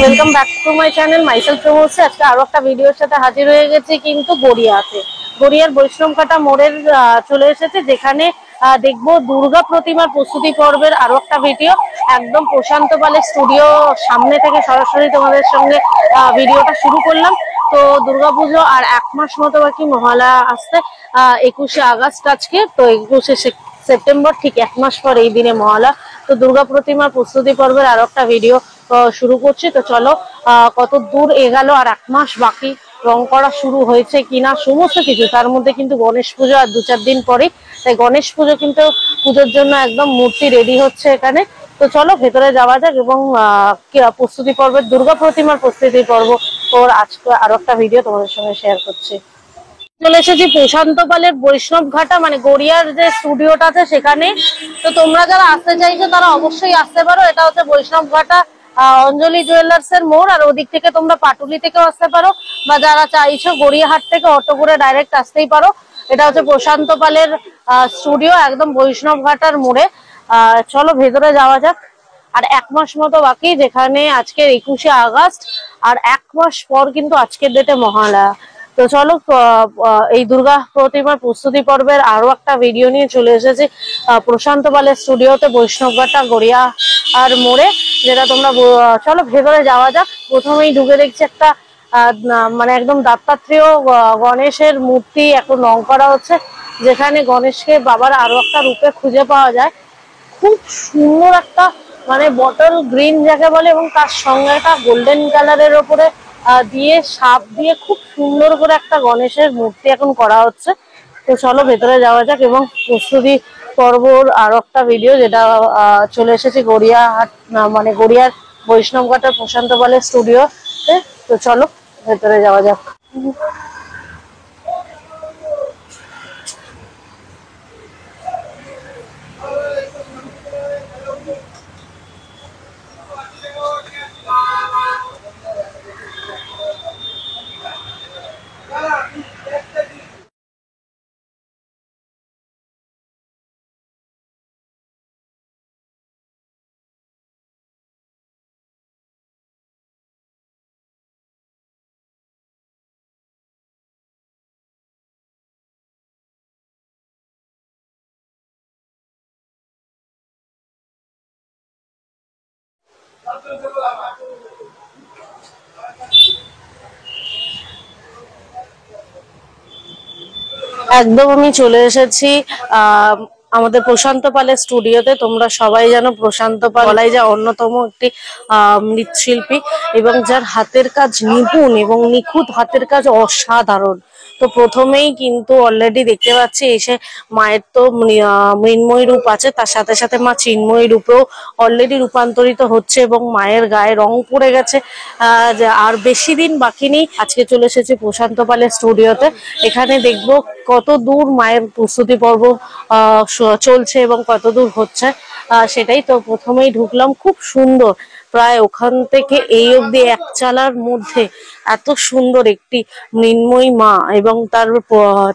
Welcome back to my channel myself Pramod. आज के आरो एक भिडियोर साथे हाजिर हो गेছি কিন্তু গড়িয়াতে। গড়িয়ার বৈষ্ণবঘাটা মোড়ের চলে এসেছে, যেখানে দেখবো দুর্গা প্রতিমার প্রস্তুতি পর্বের আরো একটা ভিডিও। একদম প্রশান্ত পালের স্টুডিও সামনে থেকে সরাসরি তোমাদের সঙ্গে ভিডিওটা শুরু করলাম। তো দুর্গাপুজো আর এক মাস মতো বাকি, মহালয়া আসতে 21শে আগস্ট আজকে। তো 21শে সেপ্টেম্বর, ঠিক এক মাস পর এই দিনে মহালয়া। তো দুর্গা প্রতিমার প্রস্তুতি পর্বের আরো একটা ভিডিও শুরু করছি। তো চলো কত দূর এগোলো আর এক মাস বাকি, রং করা শুরু হয়েছে কিনা সমস্ত কিছু। তার মধ্যে কিন্তু গণেশ পুজো আর 2-4 দিন পরে, তাই গণেশ পুজো কিন্তু পুজোর জন্য একদম মূর্তি রেডি হচ্ছে এখানে। তো চলো ভেতরে যাওয়া যাক এবং প্রস্তুতি পর্বের দুর্গা প্রতিমার প্রস্তুতি পর্ব ওর আজকে আরো একটা ভিডিও তোমাদের সঙ্গে শেয়ার করছি। চলে এসেছি প্রশান্ত পালের বৈষ্ণবঘাটা, মানে গড়িয়ার যে স্টুডিওটা আছে সেখানে। তো তোমরা যারা আসতে চাইছো তারা অবশ্যই আসতে পারো। এটা হচ্ছে বৈষ্ণবঘাটা অঞ্জলি জুয়েলার্স এর মোড়, আর ওদিক থেকে তোমরা পাটুলি থেকেও আসতে পারো, বা যারা চাইছো গড়িয়াহাট থেকে অটো করে ডাইরেক্ট আসতেই পারো। এটা হচ্ছে প্রশান্ত পালের স্টুডিও, একদম বৈষ্ণবঘাটার মোড়ে। চলো ভেতরে যাওয়া যাক। আর এক মাস মতো বাকি, যেখানে আজকে 21শে আগস্ট, আর এক মাস পর কিন্তু আজকের ডেটে মহালয়া। তো চলো এই দুর্গা প্রতিমার প্রস্তুতি পর্বের আরো একটা ভিডিও নিয়ে চলে এসেছি প্রশান্ত পালের স্টুডিওতে, বৈষ্ণবঘাটা গড়িয়া আর মোড়ে, যেটা তোমরা চলো ভেতরে যাওয়া যাক। প্রথমেই ঢুকে দেখছি একটা মানে একদম দত্তাত্রেয় গণেশের মূর্তি এখন রং করা হচ্ছে, যেখানে গণেশকে বাবার আরো একটা রূপে খুঁজে পাওয়া যায়। খুব সুন্দর একটা মানে বটল গ্রিন যাকে বলে, এবং তার সঙ্গে একটা গোল্ডেন কালারের ওপরে দিয়ে সাপ দিয়ে খুব সুন্দর করে একটা গণেশের মূর্তি এখন করা হচ্ছে। তো চলো ভেতরে যাওয়া যাক এবং প্রস্তুতি পর্বর আরো একটা ভিডিও, যেটা চলে এসেছে গড়িয়াহাট মানে গড়িয়ার বৈষ্ণবঘাটার প্রশান্ত পালের স্টুডিওতে। তো চলো ভেতরে যাওয়া যাক। একদম আমি চলে এসেছি আমাদের প্রশান্ত পালের স্টুডিওতে। তোমরা সবাই জানো প্রশান্ত পাল বলাই যায় অন্যতম একটি মৃৎশিল্পী, এবং যার হাতের কাজ নিপুণ এবং নিখুঁত হাতের কাজ অসাধারণ। তো প্রথমেই কিন্তু অলরেডি দেখতে পাচ্ছি এসে মায়ের তো মৃন্ময়ী রূপ আছে, তার সাথে সাথে মা চিন্ময়ী রূপেও অলরেডি রূপান্তরিত হচ্ছে, এবং মায়ের গায়ে রং পড়ে গেছে। আর বেশি দিন বাকি নেই। আজকে চলে এসেছি প্রশান্ত পালের স্টুডিওতে। এখানে দেখবো কত দূর মায়ের প্রস্তুতি পর্ব চলছে এবং কত দূর হচ্ছে। সেটাই তো প্রথমেই ঢুকলাম, খুব সুন্দর। প্রায় ওখান থেকে এই অবধি এক চালার মধ্যে এত সুন্দর একটি মৃন্ময়ী মা এবং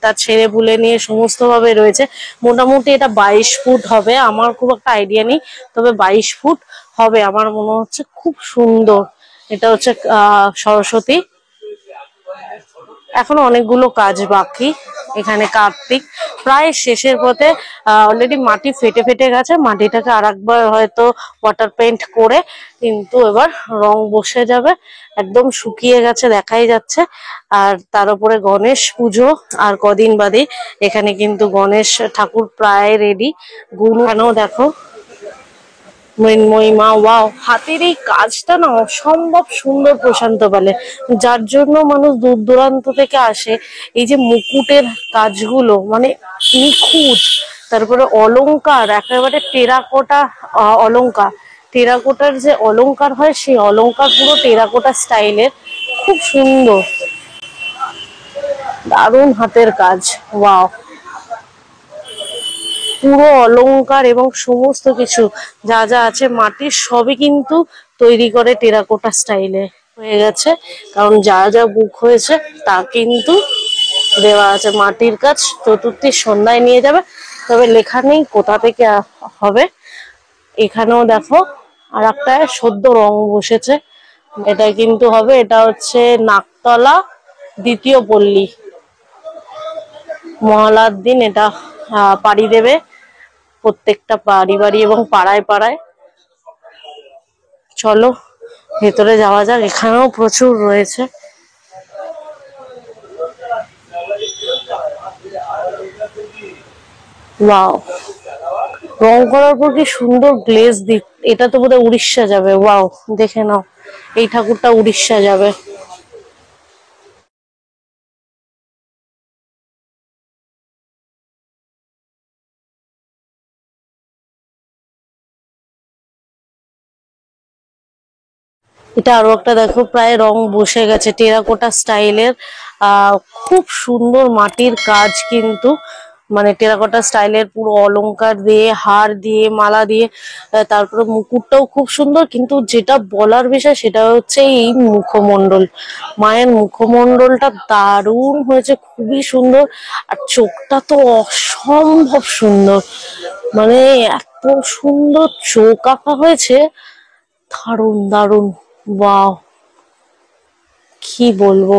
তার ছেলে পুলে নিয়ে সমস্ত ভাবে রয়েছে। মোটামুটি এটা 22 ফুট হবে, আমার খুব একটা আইডিয়া নেই, তবে 22 ফুট হবে আমার মনে হচ্ছে। খুব সুন্দর। এটা হচ্ছে সরস্বতী। এখনো অনেকগুলো কাজ বাকি। এখানে কার্তিক প্রায় শেষের পথে। অলরেডি মাটি ফেটে ফেটে গেছে, মাটিটাকে আর একবার হয়তো ওয়াটার পেইন্ট করে কিন্তু এবার রং বসে যাবে। একদম শুকিয়ে গেছে, দেখাই যাচ্ছে। আর তার উপরে গণেশ পুজো আর কদিন বাদে। এখানে কিন্তু গণেশ ঠাকুর প্রায় রেডি। গুরু দেখো, মৃন্ময়ী মা, ওয়াও! হাতের এই কাজটা না অসম্ভব সুন্দর প্রশান্ত পালে, যার জন্য মানুষ দূর দূরান্ত থেকে আসে। এই যে মুকুটের কাজগুলো মানে নিখুঁত, তারপরে অলংকার একেবারে টেরাকোটা। অলংকার, টেরাকোটার যে অলংকার হয় সেই অলংকার পুরো টেরাকোটা স্টাইলের, খুব সুন্দর, দারুণ হাতের কাজ, ওয়াও! পুরো অলংকার এবং সমস্ত কিছু যা যা আছে মাটির, সবই কিন্তু তৈরি করে টেরাকোটা স্টাইলে হয়ে গেছে। কারণ যা যা বুক হয়েছে তা কিন্তু দেওয়া আছে। মাটির কাজ চতুর্থীর সন্ধ্যায় নিয়ে যাবে, তবে লেখা নেই কোথা থেকে হবে। এখানেও দেখো আর একটা সদ্য রং বসেছে, এটা কিন্তু হবে। এটা হচ্ছে নাকতলা দ্বিতীয় পল্লী, মহালয়ার দিন এটা পাড়ি দেবে প্রত্যেকটা বাড়ি বাড়ি এবং পাড়ায় পাড়ায়। চলো ভেতরে যাওয়া যাক, এখানেও প্রচুর রয়েছে। ওয়াও! রং করার পর কি সুন্দর গ্লেজ দিক। এটা তো বোধহয় উড়িষ্যা যাবে। ওয়াও! দেখে নাও, এই ঠাকুরটা উড়িষ্যা যাবে। এটা আরো একটা দেখো, প্রায় রং বসে গেছে, টেরাকোটা স্টাইলের। খুব সুন্দর মাটির কাজ কিন্তু, মানে টেরাকোটা স্টাইলের পুরো অলংকার দিয়ে, হার দিয়ে, মালা দিয়ে। তারপরে মুকুটটাও খুব সুন্দর, কিন্তু যেটা বলার বিষয় সেটা হচ্ছে এই মুখমণ্ডল। মায়ের মুখমণ্ডলটা দারুণ হয়েছে, খুবই সুন্দর। আর চোখটা তো অসম্ভব সুন্দর, মানে এত সুন্দর চোখ আঁকা হয়েছে, দারুণ দারুণ। ওয়াও! কি বলবো,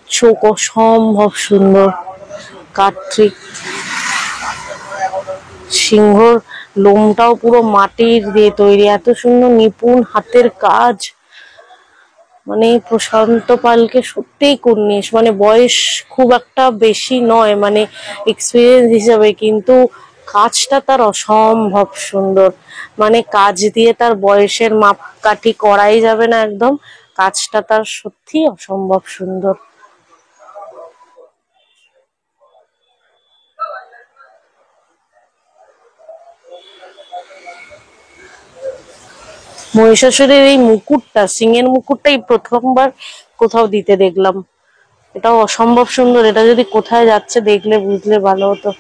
চোখ অসম্ভব সুন্দর। কার্তিক সিংহর লোমটাও পুরো মাটির দিয়ে তৈরি, এত সুন্দর নিপুণ হাতের কাজ। মানে প্রশান্ত পালকে সত্যিই কর্নিশ, মানে বয়স খুব একটা বেশি নয় মানে এক্সপিরিয়েন্স হিসাবে, কিন্তু কাজটা তার অসম্ভব সুন্দর। মানে কাজ দিয়ে তার বয়সের মাপকাঠি করাই যাবে না একদম। কাজটা তার সত্যি অসম্ভব সুন্দর। মহিষাসুরের এই মুকুটটা, সিংহের মুকুটটাই প্রথমবার কোথাও দিতে দেখলাম। এটাও অসম্ভব সুন্দর। এটা যদি কোথায় যাচ্ছে দেখলে বুঝলে ভালো হতো।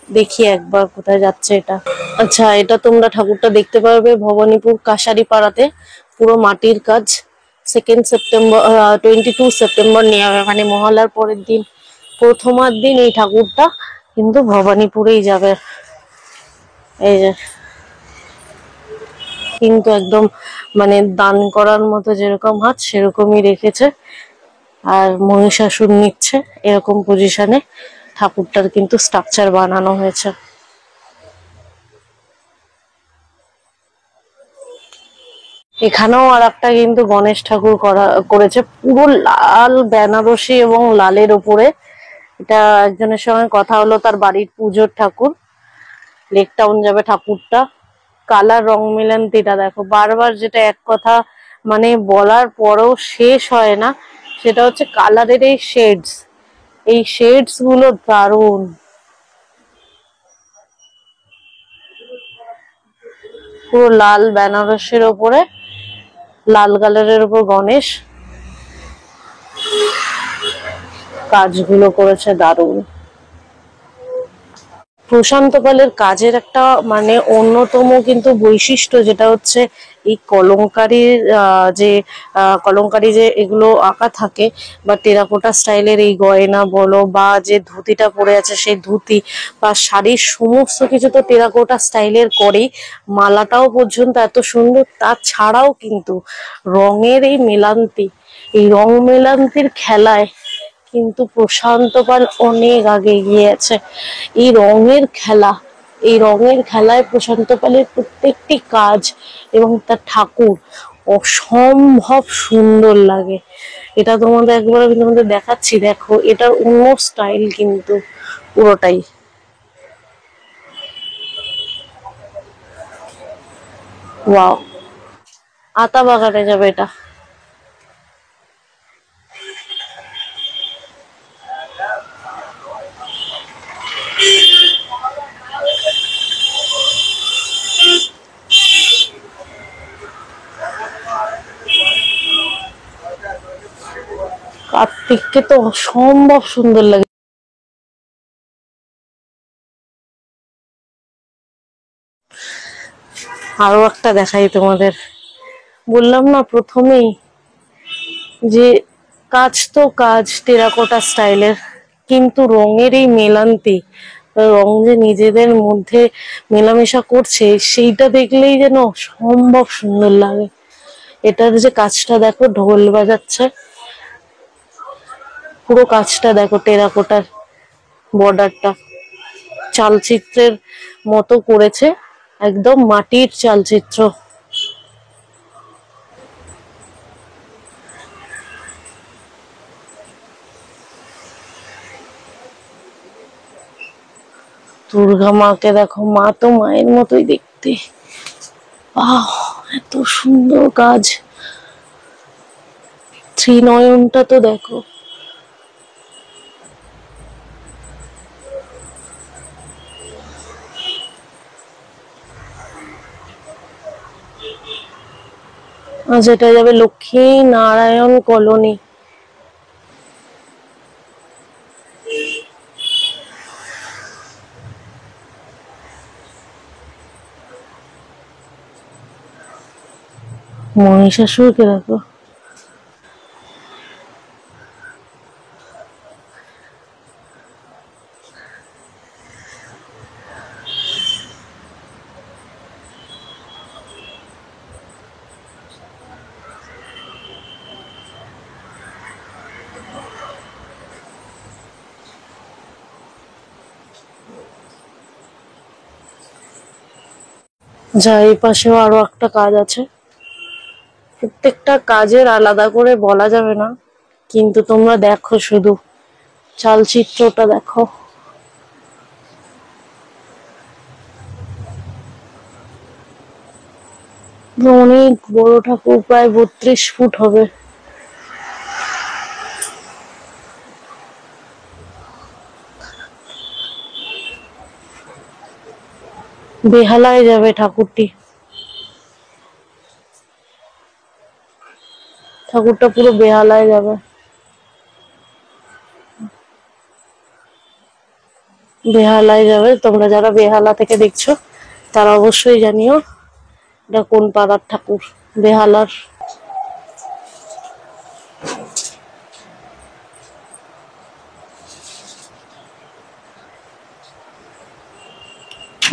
দেখি একবার কোথায় যাচ্ছে এটা। আচ্ছা, এটা তোমরা ঠাকুরটা দেখতে পারবে ভবানীপুর কাশারি পাড়াতে, পুরো মাটির কাজ। 2 সেপ্টেম্বর, 22 সেপ্টেম্বর নেওয়া হবে, মানে মহালয়ার পরের দিন, প্রথমার দিন এই ঠাকুরটা কিন্তু ভবানীপুরেই যাবে। এই যে কিন্তু একদম মানে দান করার মতো যেরকম হাত সেরকমই রেখেছে। আর মহিষাসুর নিচ্ছে এরকম পজিশনে ঠাকুরটার কিন্তু স্ট্রাকচার বানানো হয়েছে। এখানেও আর একটা কিন্তু গণেশ ঠাকুর করেছে, পুরো লাল বেনারসি এবং লালের উপরে। এটা একজনের সঙ্গে কথা হলো, তার বাড়ির পুজোর ঠাকুর। লেক টাউন যাবে ঠাকুরটা। কালার রং মিলনতিটা দেখো, বারবার যেটা এক কথা মানে বলার পরেও শেষ হয় না, সেটা হচ্ছে কালারের এই শেডস। এই শেডস গুলো দারুণ। পুরো লাল বেনারসির ওপরে লাল কালারের উপর গণেশ, কাজগুলো করেছে দারুণ। প্রশান্ত পালের কাজের একটা মানে অন্যতম কিন্তু বৈশিষ্ট্য, যেটা হচ্ছে এই কলমকারীর কলমকারী যে এগুলো আঁকা থাকে, বা টেরাকোটা স্টাইলের এই গয়না বলো, বা যে ধুতিটা পরে আছে সেই ধুতি বা শাড়ির সমস্ত কিছু তো টেরাকোটা স্টাইলের করেই। মালাটাও পর্যন্ত এত সুন্দর। তাছাড়াও কিন্তু রঙের এই মেলান্তি, এই রং মেলান্তির খেলায় কিন্তু প্রশান্ত পাল অনেক আগে এগিয়ে আছে। এই রঙের খেলা, এই রঙের খেলায় প্রশান্ত পালের প্রত্যেকটি কাজ এবং তার ঠাকুর অসম্ভব সুন্দর লাগে। এটা তোমাদের একবার আমি তোমাদের দেখাচ্ছি, দেখো এটার অন্য স্টাইল কিন্তু পুরোটাই। ওয়াও, আতা বাগানে যাবে এটা। কার্তিককে তো অসম্ভব সুন্দর লাগে। আরো একটা দেখাই তোমাদের, বললাম না প্রথমেই যে কাজ তো কাজ টেরাকোটা স্টাইলের, কিন্তু রঙের এই মেলান্তি, রং যে নিজেদের মধ্যে মেলামেশা করছে সেইটা দেখলেই যেন সম্ভব সুন্দর লাগে। এটার যে কাজটা দেখো, ঢোল বাজাচ্ছে, পুরো কাজটা দেখো, টেরাকোটার বর্ডারটা চালচিত্রের মতো করেছে, একদম মাটির চালচিত্র। দুর্গা মাকে দেখো, মা তো মায়ের মতোই দেখতে। আহ, এত সুন্দর কাজ। ত্রিনয়নটা তো দেখো। আজ এটা যাবে লক্ষ্মী নারায়ণ কলোনি। মহিষাসুরকে দেখো। যা এই পাশেও আরো একটা কাজ আছে। প্রত্যেকটা কাজের আলাদা করে বলা যাবে না, কিন্তু তোমরা দেখো শুধু চালচিত্রটা দেখো। অনেক বড় ঠাকুর, প্রায় 32 ফুট হবে। বেহালায় যাবে ঠাকুরটি। ঠাকুরটা পুরো বেহালায় যাবে। বেহালায় যাবে। তোমরা যারা বেহালা থেকে দেখছো তারা অবশ্যই জানিও এটা কোন পাড়ার ঠাকুর। বেহালার।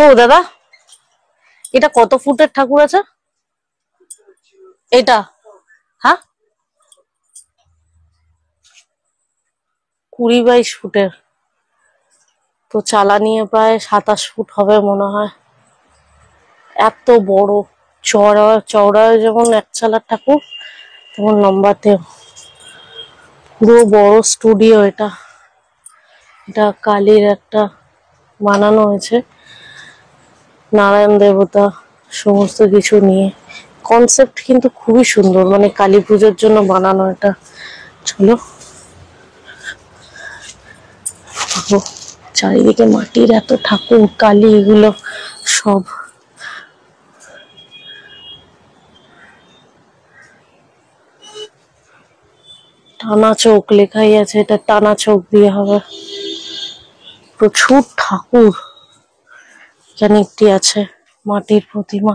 ও দাদা, এটা কত ফুটের ঠাকুর আছে? এটা, হ্যাঁ, 20-22 ফুটের। তো চালা নিয়ে প্রায় 27 ফুট হবে মনে হয়। এত বড়, চওড়া চওড়া যেমন এক চালার ঠাকুর, তেমন লম্বাতেও। পুরো বড় স্টুডিও এটা। এটা কালীর একটা বানানো হয়েছে, নারায়ণ দেবতা সমস্ত কিছু নিয়ে। কনসেপ্ট কিন্তু খুবই সুন্দর, মানে কালী পুজোর জন্য বানানো এটা। চলো, চারিদিকে মাটির এত ঠাকুর, কালী, এগুলো সব। টানা চোখ লেখাই আছে, এটা টানা চোখ দিয়ে হবে। প্রচুর ঠাকুর। এখানে একটি আছে মাটির প্রতিমা।